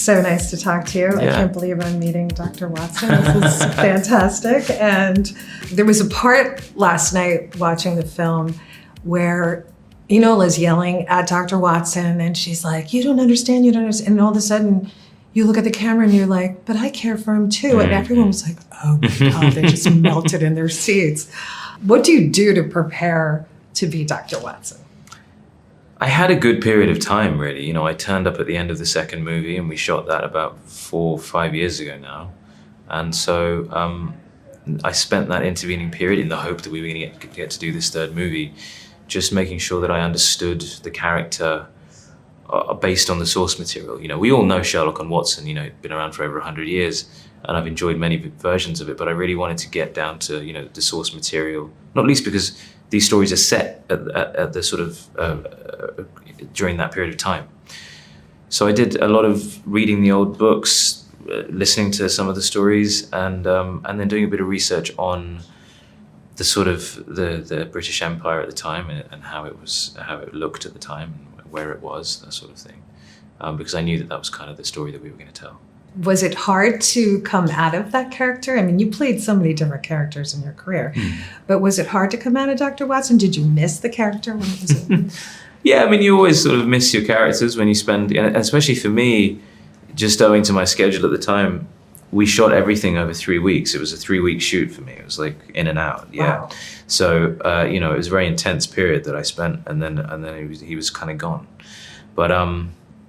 so nice to talk to you. Yeah. I can't believe I'm meeting Dr. Watson. This is fantastic. And there was a part last night watching the film where Enola's yelling at Dr. Watson and she's like, you don't understand. And all of a sudden you look at the camera and you're like, but I care for him too. And everyone was like, oh my God, they just melted in their seats. What do you do to prepare to be Dr. Watson? I had a good period of time, really. You know, I turned up at the end of the second movie and we shot that about 4 or 5 years ago now. And so I spent that intervening period in the hope that we were going to get to do this third movie, just making sure that I understood the character based on the source material. You know, we all know Sherlock and Watson, you know, been around for over 100 years, and I've enjoyed many versions of it, but I really wanted to get down to, you know, the source material, not least because these stories are set at the sort of, during that period of time. So I did a lot of reading the old books, listening to some of the stories, and then doing a bit of research on the sort of the British Empire at the time and how it looked at the time, and where it was, that sort of thing. Because I knew that was kind of the story that we were going to tell. Was it hard to come out of that character? I mean, you played so many different characters in your career, but was it hard to come out of Dr. Watson? Did you miss the character when it was Yeah, I mean, you always sort of miss your characters when you spend, and especially for me, just owing to my schedule at the time, we shot everything over 3 weeks. It was a 3-week shoot for me. It was like in and out. Yeah. Wow. So, you know, it was a very intense period that I spent, and then he was kind of gone. But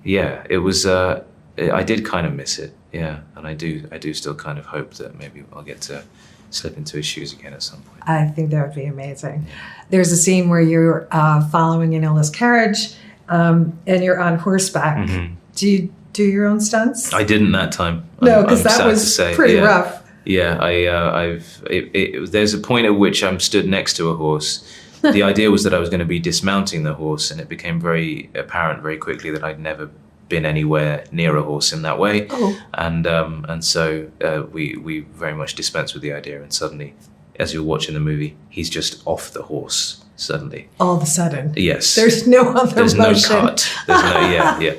yeah, it was, I did kind of miss it. Yeah. And I do still kind of hope that maybe I'll get to slip into his shoes again at some point. I think that would be amazing. There's a scene where you're following Enola's carriage and you're on horseback. Do you do your own stunts? I didn't that time. No, because that was pretty rough. Yeah, there's a point at which I'm stood next to a horse. The idea was that I was going to be dismounting the horse, and it became very apparent very quickly that I'd never been anywhere near a horse in that way. And so we very much dispensed with the idea, and suddenly, as you're watching the movie, he's just off the horse suddenly. All of a sudden. Yes. There's no other There's motion. no cut. There's no, yeah.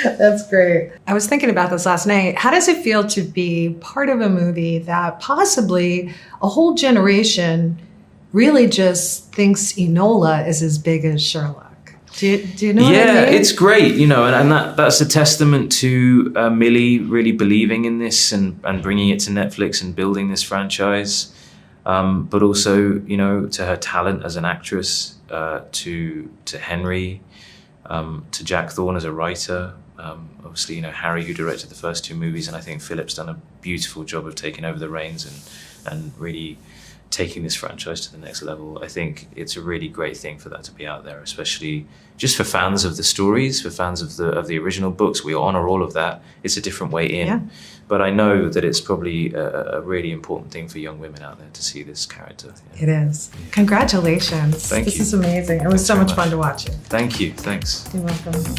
That's great. I was thinking about this last night. How does it feel to be part of a movie that possibly a whole generation really just thinks Enola is as big as Sherlock? Do you know what I mean? Yeah, it's great, you know, and that's a testament to Millie really believing in this and bringing it to Netflix and building this franchise. But also, you know, to her talent as an actress, to Henry, to Jack Thorne as a writer. Obviously, you know, Harry, who directed the first 2 movies, and I think Philip's done a beautiful job of taking over the reins and really taking this franchise to the next level. I think it's a really great thing for that to be out there, especially just for fans of the stories, for fans of the original books. We honor all of that. It's a different way in. Yeah. But I know that it's probably a really important thing for young women out there to see this character. Yeah. It is. Congratulations. Thank you. This is amazing. It was so much fun to watch it. Thank you. Thanks. You're welcome.